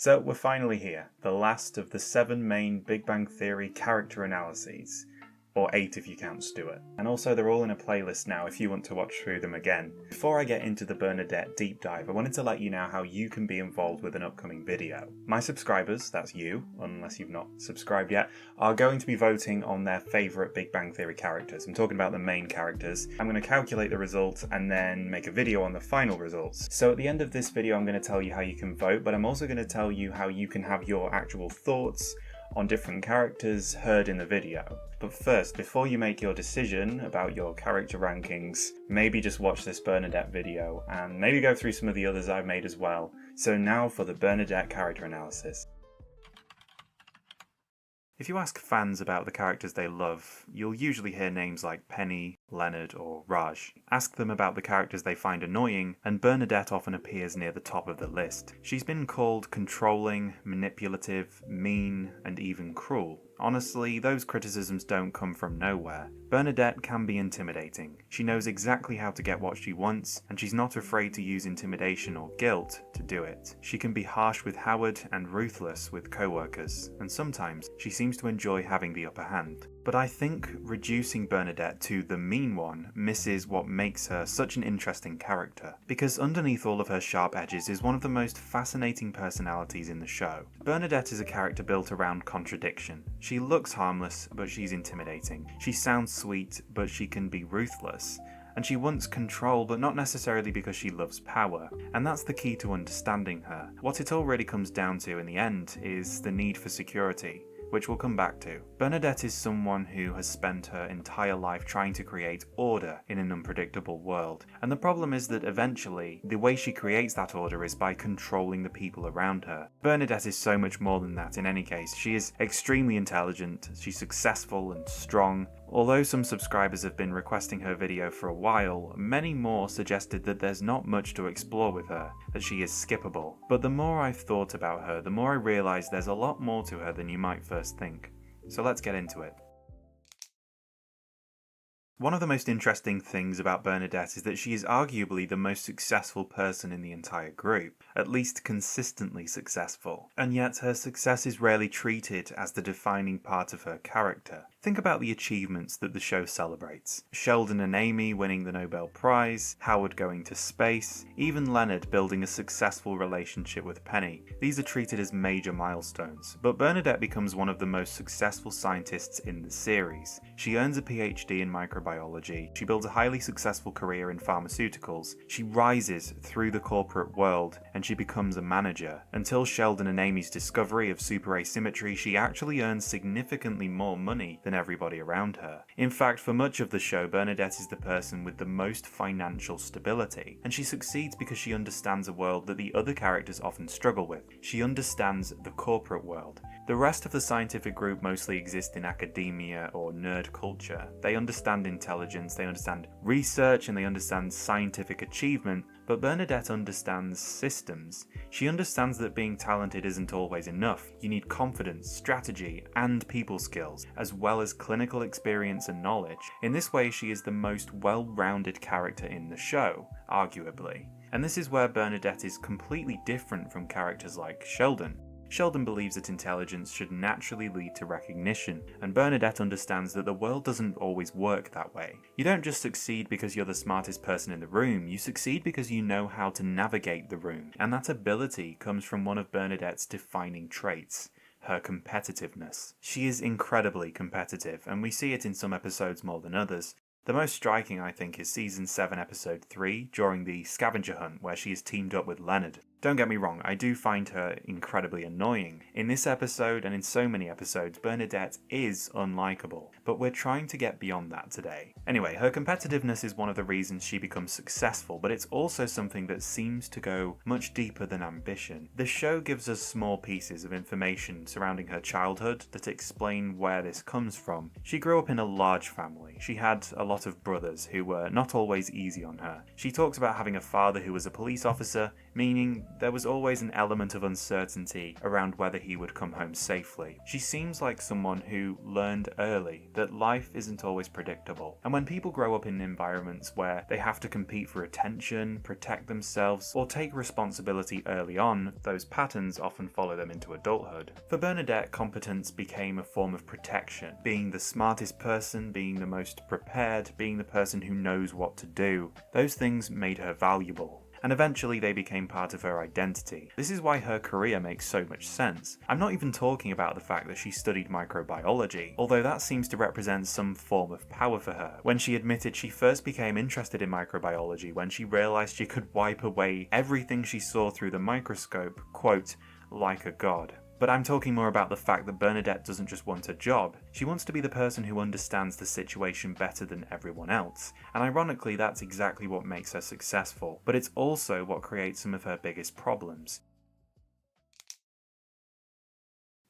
So we're finally here, the last of the 7 main Big Bang Theory character analyses. Or 8 if you count Stuart. And also they're all in a playlist now if you want to watch through them again. Before I get into the Bernadette deep dive, I wanted to let you know how you can be involved with an upcoming video. My subscribers, that's you, unless you've not subscribed yet, are going to be voting on their favourite Big Bang Theory characters. I'm talking about the main characters. I'm going to calculate the results and then make a video on the final results. So at the end of this video I'm going to tell you how you can vote, but I'm also going to tell you how you can have your actual thoughts on different characters heard in the video. But first, before you make your decision about your character rankings, maybe just watch this Bernadette video and maybe go through some of the others I've made as well. So now for the Bernadette character analysis. If you ask fans about the characters they love, you'll usually hear names like Penny, Leonard, or Raj. Ask them about the characters they find annoying, and Bernadette often appears near the top of the list. She's been called controlling, manipulative, mean, and even cruel. Honestly, those criticisms don't come from nowhere. Bernadette can be intimidating. She knows exactly how to get what she wants, and she's not afraid to use intimidation or guilt to do it. She can be harsh with Howard and ruthless with co-workers, and sometimes she seems to enjoy having the upper hand. But I think reducing Bernadette to the mean one misses what makes her such an interesting character, because underneath all of her sharp edges is one of the most fascinating personalities in the show. Bernadette is a character built around contradiction. She looks harmless, but she's intimidating. She sounds sweet, but she can be ruthless. And she wants control, but not necessarily because she loves power. And that's the key to understanding her. What it all really comes down to in the end is the need for security, which we'll come back to. Bernadette is someone who has spent her entire life trying to create order in an unpredictable world. And the problem is that eventually, the way she creates that order is by controlling the people around her. Bernadette is so much more than that in any case. She is extremely intelligent, she's successful and strong. Although some subscribers have been requesting her video for a while, many more suggested that there's not much to explore with her, that she is skippable. But the more I've thought about her, the more I realise there's a lot more to her than you might first think. So let's get into it. One of the most interesting things about Bernadette is that she is arguably the most successful person in the entire group, at least consistently successful, and yet her success is rarely treated as the defining part of her character. Think about the achievements that the show celebrates. Sheldon and Amy winning the Nobel Prize, Howard going to space, even Leonard building a successful relationship with Penny. These are treated as major milestones, but Bernadette becomes one of the most successful scientists in the series. She earns a PhD in microbiology, she builds a highly successful career in pharmaceuticals, she rises through the corporate world, and she becomes a manager. Until Sheldon and Amy's discovery of superasymmetry, she actually earns significantly more money than everybody around her. In fact, for much of the show, Bernadette is the person with the most financial stability, and she succeeds because she understands a world that the other characters often struggle with. She understands the corporate world. The rest of the scientific group mostly exist in academia or nerd culture. They understand intelligence, they understand research, and they understand scientific achievement, but Bernadette understands systems. She understands that being talented isn't always enough. You need confidence, strategy, and people skills, as well as clinical experience and knowledge. In this way, she is the most well-rounded character in the show, arguably. And this is where Bernadette is completely different from characters like Sheldon. Sheldon believes that intelligence should naturally lead to recognition, and Bernadette understands that the world doesn't always work that way. You don't just succeed because you're the smartest person in the room, you succeed because you know how to navigate the room, and that ability comes from one of Bernadette's defining traits: her competitiveness. She is incredibly competitive, and we see it in some episodes more than others. The most striking, I think, is Season 7, Episode 3, during the scavenger hunt where she is teamed up with Leonard. Don't get me wrong, I do find her incredibly annoying. In this episode, and in so many episodes, Bernadette is unlikable, but we're trying to get beyond that today. Anyway, her competitiveness is one of the reasons she becomes successful, but it's also something that seems to go much deeper than ambition. The show gives us small pieces of information surrounding her childhood that explain where this comes from. She grew up in a large family. She had a lot of brothers who were not always easy on her. She talks about having a father who was a police officer meaning there was always an element of uncertainty around whether he would come home safely. She seems like someone who learned early that life isn't always predictable, and when people grow up in environments where they have to compete for attention, protect themselves, or take responsibility early on, those patterns often follow them into adulthood. For Bernadette, competence became a form of protection, being the smartest person, being the most prepared, being the person who knows what to do. Those things made her valuable, and eventually they became part of her identity. This is why her career makes so much sense. I'm not even talking about the fact that she studied microbiology, although that seems to represent some form of power for her. When she admitted she first became interested in microbiology when she realized she could wipe away everything she saw through the microscope, quote, like a god. But I'm talking more about the fact that Bernadette doesn't just want a job, she wants to be the person who understands the situation better than everyone else, and ironically that's exactly what makes her successful, but it's also what creates some of her biggest problems.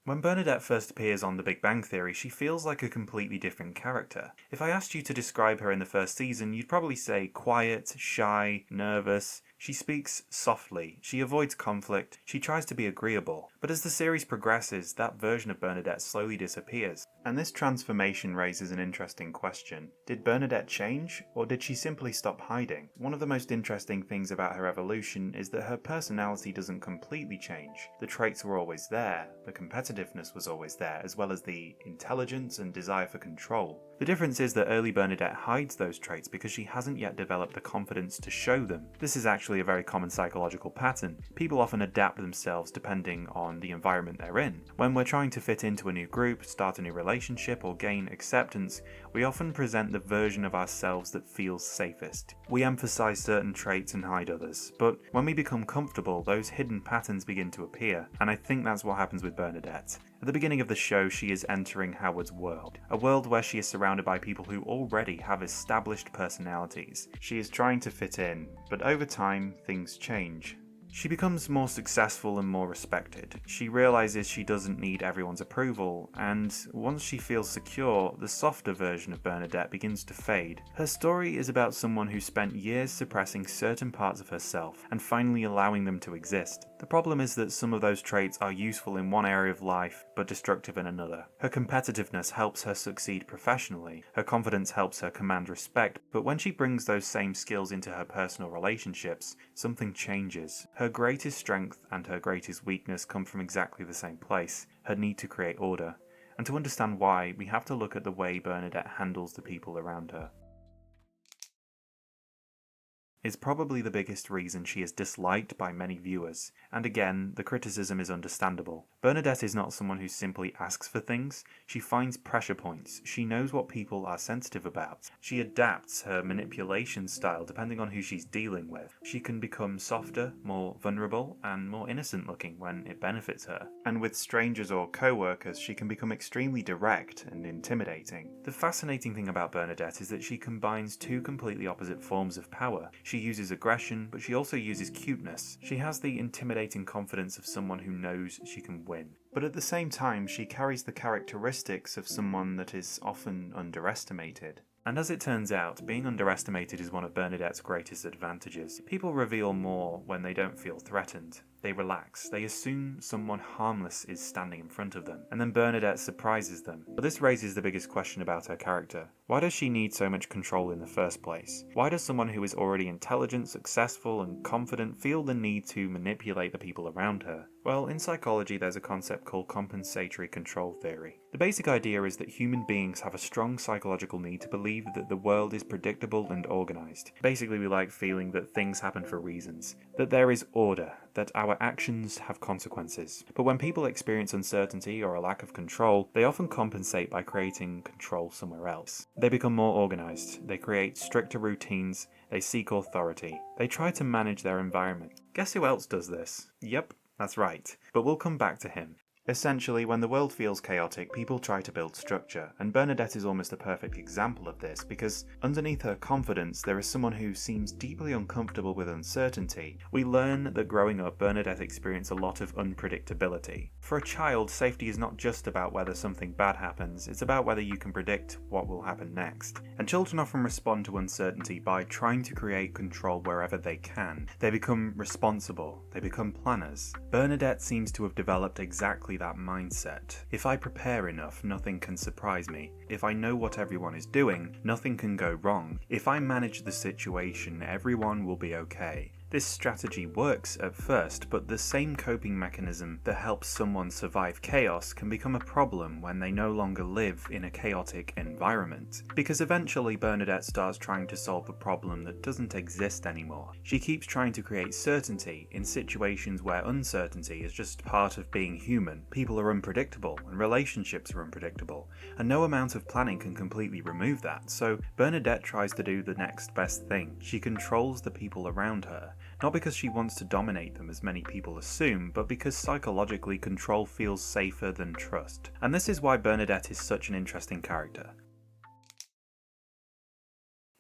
When Bernadette first appears on The Big Bang Theory, she feels like a completely different character. If I asked you to describe her in the first season, you'd probably say quiet, shy, nervous. She speaks softly, she avoids conflict, she tries to be agreeable. But as the series progresses, that version of Bernadette slowly disappears. And this transformation raises an interesting question. Did Bernadette change, or did she simply stop hiding? One of the most interesting things about her evolution is that her personality doesn't completely change. The traits were always there, the competitiveness was always there, as well as the intelligence and desire for control. The difference is that early Bernadette hides those traits because she hasn't yet developed the confidence to show them. This is actually a very common psychological pattern. People often adapt themselves depending on the environment they're in. When we're trying to fit into a new group, start a new relationship, or gain acceptance, we often present the version of ourselves that feels safest. We emphasize certain traits and hide others, but when we become comfortable, those hidden patterns begin to appear, and I think that's what happens with Bernadette. At the beginning of the show, she is entering Howard's world, a world where she is surrounded by people who already have established personalities. She is trying to fit in, but over time, things change. She becomes more successful and more respected. She realizes she doesn't need everyone's approval, and once she feels secure, the softer version of Bernadette begins to fade. Her story is about someone who spent years suppressing certain parts of herself and finally allowing them to exist. The problem is that some of those traits are useful in one area of life, but destructive in another. Her competitiveness helps her succeed professionally, her confidence helps her command respect, but when she brings those same skills into her personal relationships, something changes. Her greatest strength and her greatest weakness come from exactly the same place, her need to create order. And to understand why, we have to look at the way Bernadette handles the people around her. Is probably the biggest reason she is disliked by many viewers, and again, the criticism is understandable. Bernadette is not someone who simply asks for things, she finds pressure points, she knows what people are sensitive about. She adapts her manipulation style depending on who she's dealing with. She can become softer, more vulnerable, and more innocent looking when it benefits her. And with strangers or co-workers, she can become extremely direct and intimidating. The fascinating thing about Bernadette is that she combines two completely opposite forms of power. She uses aggression, but she also uses cuteness. She has the intimidating confidence of someone who knows she can win. But at the same time, she carries the characteristics of someone that is often underestimated. And as it turns out, being underestimated is one of Bernadette's greatest advantages. People reveal more when they don't feel threatened. They relax, they assume someone harmless is standing in front of them, and then Bernadette surprises them. But this raises the biggest question about her character. Why does she need so much control in the first place? Why does someone who is already intelligent, successful, and confident feel the need to manipulate the people around her? Well, in psychology there's a concept called compensatory control theory. The basic idea is that human beings have a strong psychological need to believe that the world is predictable and organized. Basically, we like feeling that things happen for reasons, that there is order, that our actions have consequences. But when people experience uncertainty or a lack of control, they often compensate by creating control somewhere else. They become more organized, they create stricter routines, they seek authority, they try to manage their environment. Guess who else does this? Yep, that's right. But we'll come back to him. Essentially, when the world feels chaotic, people try to build structure, and Bernadette is almost a perfect example of this because underneath her confidence there is someone who seems deeply uncomfortable with uncertainty. We learn that growing up, Bernadette experienced a lot of unpredictability. For a child, safety is not just about whether something bad happens, it's about whether you can predict what will happen next. And children often respond to uncertainty by trying to create control wherever they can. They become responsible, they become planners. Bernadette seems to have developed exactly that mindset. If I prepare enough, nothing can surprise me. If I know what everyone is doing, nothing can go wrong. If I manage the situation, everyone will be okay. This strategy works at first, but the same coping mechanism that helps someone survive chaos can become a problem when they no longer live in a chaotic environment. Because eventually Bernadette starts trying to solve a problem that doesn't exist anymore. She keeps trying to create certainty in situations where uncertainty is just part of being human. People are unpredictable, and relationships are unpredictable, and no amount of planning can completely remove that. So Bernadette tries to do the next best thing. She controls the people around her. Not because she wants to dominate them as many people assume, but because psychologically control feels safer than trust. And this is why Bernadette is such an interesting character.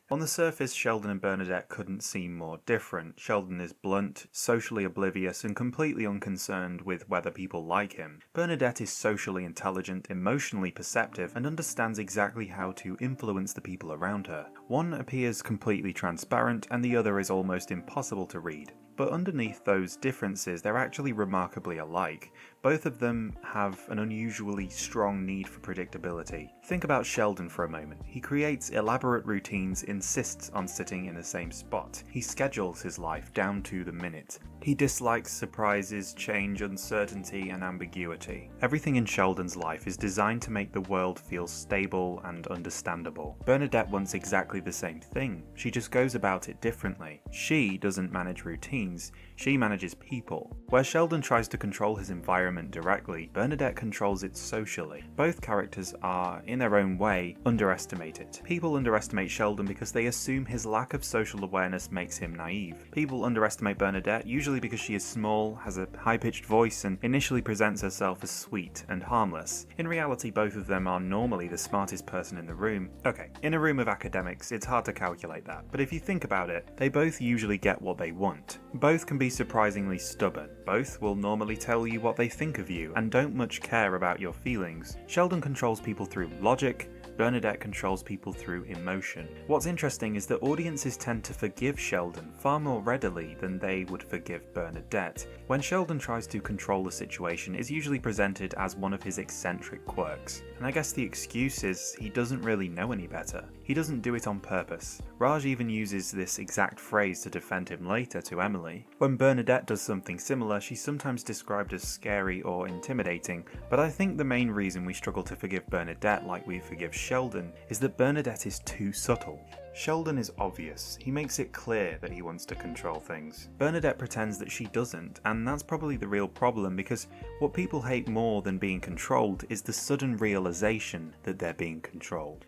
On the surface, Sheldon and Bernadette couldn't seem more different. Sheldon is blunt, socially oblivious, and completely unconcerned with whether people like him. Bernadette is socially intelligent, emotionally perceptive, and understands exactly how to influence the people around her. One appears completely transparent, and the other is almost impossible to read. But underneath those differences, they're actually remarkably alike. Both of them have an unusually strong need for predictability. Think about Sheldon for a moment. He creates elaborate routines, insists on sitting in the same spot. He schedules his life down to the minute. He dislikes surprises, change, uncertainty, and ambiguity. Everything in Sheldon's life is designed to make the world feel stable and understandable. Bernadette wants exactly the same thing. She just goes about it differently. She doesn't manage routines, she manages people. Where Sheldon tries to control his environment directly, Bernadette controls it socially. Both characters are, in their own way, underestimated. People underestimate Sheldon because they assume his lack of social awareness makes him naive. People underestimate Bernadette usually because she is small, has a high-pitched voice, and initially presents herself as sweet and harmless. In reality, both of them are normally the smartest person in the room. Okay, in a room of academics, it's hard to calculate that, but if you think about it, they both usually get what they want. Both can be surprisingly stubborn. Both will normally tell you what they think of you and don't much care about your feelings. Sheldon controls people through logic, Bernadette controls people through emotion. What's interesting is that audiences tend to forgive Sheldon far more readily than they would forgive Bernadette. When Sheldon tries to control the situation, it's usually presented as one of his eccentric quirks. And I guess the excuse is he doesn't really know any better. He doesn't do it on purpose. Raj even uses this exact phrase to defend him later to Emily. When Bernadette does something similar, she's sometimes described as scary or intimidating, but I think the main reason we struggle to forgive Bernadette like we forgive Sheldon is that Bernadette is too subtle. Sheldon is obvious. He makes it clear that he wants to control things. Bernadette pretends that she doesn't, and that's probably the real problem because what people hate more than being controlled is the sudden realization that they're being controlled.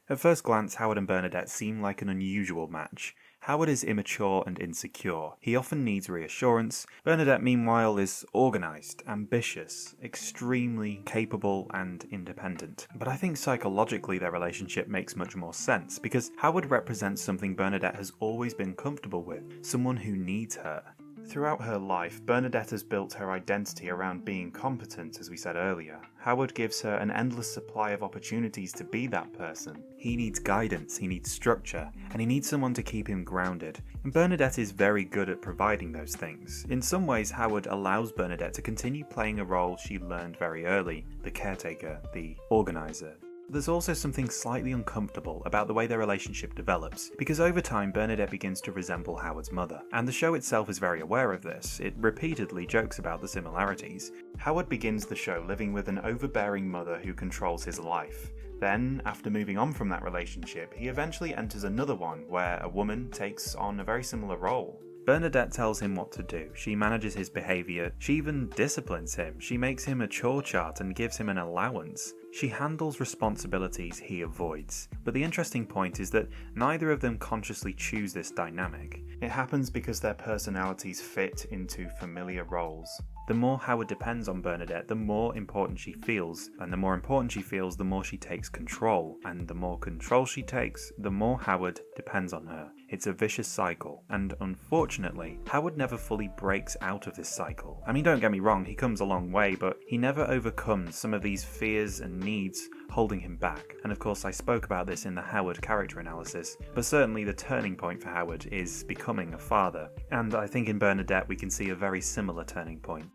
At first glance, Howard and Bernadette seem like an unusual match. Howard is immature and insecure. He often needs reassurance. Bernadette, meanwhile, is organised, ambitious, extremely capable and independent. But I think psychologically their relationship makes much more sense because Howard represents something Bernadette has always been comfortable with, someone who needs her. Throughout her life, Bernadette has built her identity around being competent, as we said earlier. Howard gives her an endless supply of opportunities to be that person. He needs guidance, he needs structure, and he needs someone to keep him grounded. And Bernadette is very good at providing those things. In some ways, Howard allows Bernadette to continue playing a role she learned very early, the caretaker, the organizer. There's also something slightly uncomfortable about the way their relationship develops, because over time Bernadette begins to resemble Howard's mother, and the show itself is very aware of this. It repeatedly jokes about the similarities. Howard begins the show living with an overbearing mother who controls his life. Then, after moving on from that relationship, he eventually enters another one where a woman takes on a very similar role. Bernadette tells him what to do, she manages his behaviour, she even disciplines him, she makes him a chore chart and gives him an allowance. She handles responsibilities he avoids. But the interesting point is that neither of them consciously choose this dynamic. It happens because their personalities fit into familiar roles. The more Howard depends on Bernadette, the more important she feels, and the more important she feels, the more she takes control, and the more control she takes, the more Howard depends on her. It's a vicious cycle, and unfortunately, Howard never fully breaks out of this cycle. I mean, don't get me wrong, he comes a long way, but he never overcomes some of these fears and needs holding him back. And of course, I spoke about this in the Howard character analysis, but certainly the turning point for Howard is becoming a father, and I think in Bernadette we can see a very similar turning point.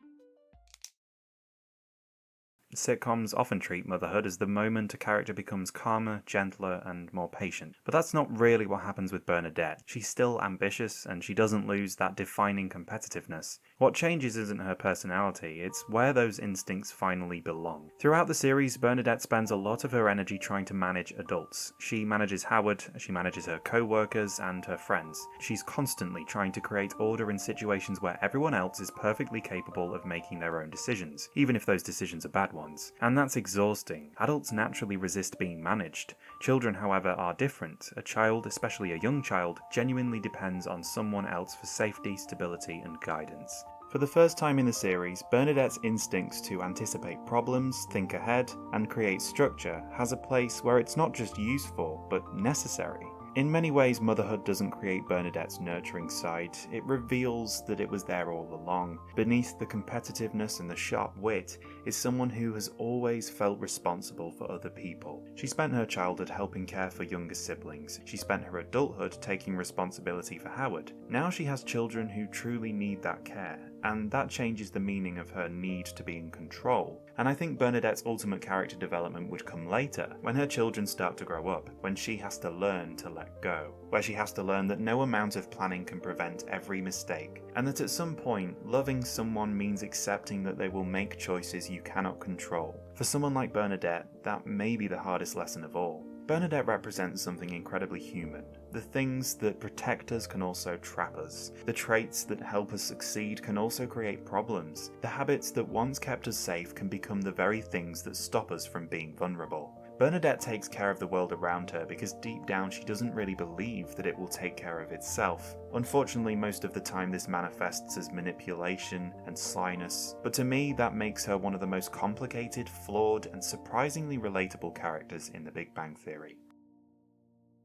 Sitcoms often treat motherhood as the moment a character becomes calmer, gentler, and more patient. But that's not really what happens with Bernadette. She's still ambitious, and she doesn't lose that defining competitiveness. What changes isn't her personality, it's where those instincts finally belong. Throughout the series, Bernadette spends a lot of her energy trying to manage adults. She manages Howard, she manages her co-workers, and her friends. She's constantly trying to create order in situations where everyone else is perfectly capable of making their own decisions, even if those decisions are bad ones. And that's exhausting. Adults naturally resist being managed. Children, however, are different. A child, especially a young child, genuinely depends on someone else for safety, stability, and guidance. For the first time in the series, Bernadette's instincts to anticipate problems, think ahead, and create structure has a place where it's not just useful, but necessary. In many ways, motherhood doesn't create Bernadette's nurturing side, it reveals that it was there all along. Beneath the competitiveness and the sharp wit is someone who has always felt responsible for other people. She spent her childhood helping care for younger siblings. She spent her adulthood taking responsibility for Howard. Now she has children who truly need that care, and that changes the meaning of her need to be in control. And I think Bernadette's ultimate character development would come later, when her children start to grow up, when she has to learn to let go, where she has to learn that no amount of planning can prevent every mistake, and that at some point, loving someone means accepting that they will make choices you cannot control. For someone like Bernadette, that may be the hardest lesson of all. Bernadette represents something incredibly human. The things that protect us can also trap us. The traits that help us succeed can also create problems. The habits that once kept us safe can become the very things that stop us from being vulnerable. Bernadette takes care of the world around her because deep down she doesn't really believe that it will take care of itself. Unfortunately, most of the time this manifests as manipulation and slyness, but to me that makes her one of the most complicated, flawed, and surprisingly relatable characters in The Big Bang Theory.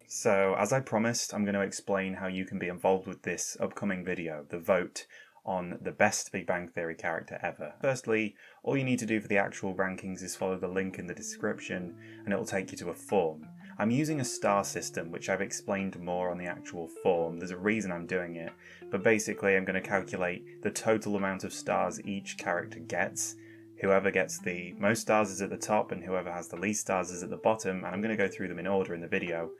So, as I promised, I'm going to explain how you can be involved with this upcoming video, the vote on the best Big Bang Theory character ever. Firstly, all you need to do for the actual rankings is follow the link in the description and it will take you to a form. I'm using a star system, which I've explained more on the actual form. There's a reason I'm doing it, but basically I'm going to calculate the total amount of stars each character gets. Whoever gets the most stars is at the top and whoever has the least stars is at the bottom, and I'm going to go through them in order in the video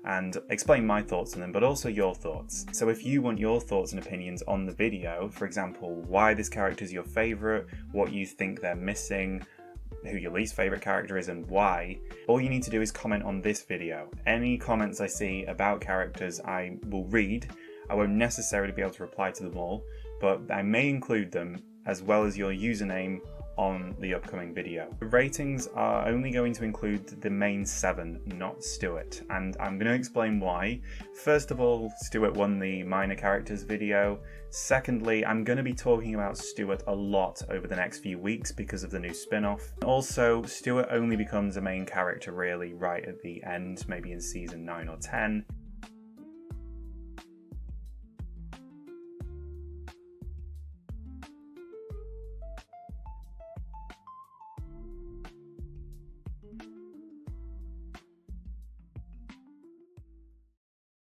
and explain my thoughts on them, but also your thoughts. So if you want your thoughts and opinions on the video, for example, why this character is your favourite, what you think they're missing, who your least favourite character is and why, all you need to do is comment on this video. Any comments I see about characters I will read. I won't necessarily be able to reply to them all, but I may include them as well as your username on the upcoming video. The ratings are only going to include the main 7, not Stuart, and I'm going to explain why. First of all, Stuart won the minor characters video. Secondly, I'm going to be talking about Stuart a lot over the next few weeks because of the new spin-off. Also, Stuart only becomes a main character really right at the end, maybe in season 9 or 10.